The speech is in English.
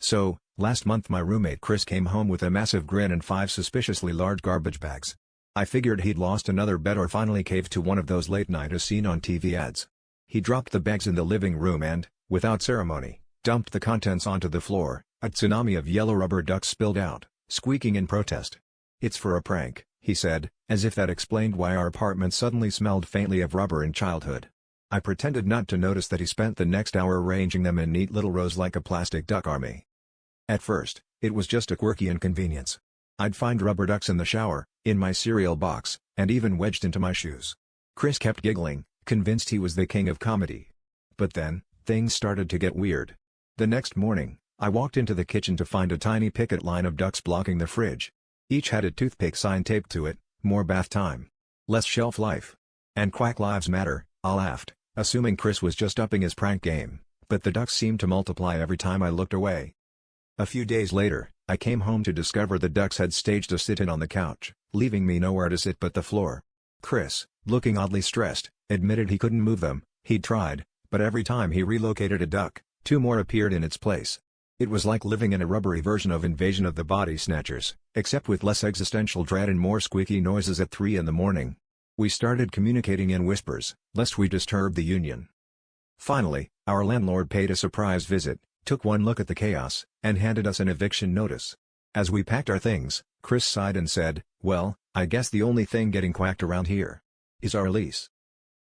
So, last month my roommate Chris came home with a massive grin and 5 suspiciously large garbage bags. I figured he'd lost another bet or finally caved to one of those late night as seen on TV ads. He dropped the bags in the living room and, without ceremony, dumped the contents onto the floor. A tsunami of yellow rubber ducks spilled out, squeaking in protest. "It's for a prank," he said, as if that explained why our apartment suddenly smelled faintly of rubber in childhood. I pretended not to notice that he spent the next hour arranging them in neat little rows like a plastic duck army. At first, it was just a quirky inconvenience. I'd find rubber ducks in the shower, in my cereal box, and even wedged into my shoes. Chris kept giggling, convinced he was the king of comedy. But then, things started to get weird. The next morning, I walked into the kitchen to find a tiny picket line of ducks blocking the fridge. Each had a toothpick sign taped to it, "More bath time. Less shelf life." And "Quack Lives Matter," I laughed, assuming Chris was just upping his prank game, but the ducks seemed to multiply every time I looked away. A few days later, I came home to discover the ducks had staged a sit-in on the couch, leaving me nowhere to sit but the floor. Chris, looking oddly stressed, admitted he couldn't move them. He'd tried, but every time he relocated a duck, 2 more appeared in its place. It was like living in a rubbery version of Invasion of the Body Snatchers, except with less existential dread and more squeaky noises at 3 in the morning. We started communicating in whispers, lest we disturb the union. Finally, our landlord paid a surprise visit, took one look at the chaos, and handed us an eviction notice. As we packed our things, Chris sighed and said, "Well, I guess the only thing getting quacked around here is our lease."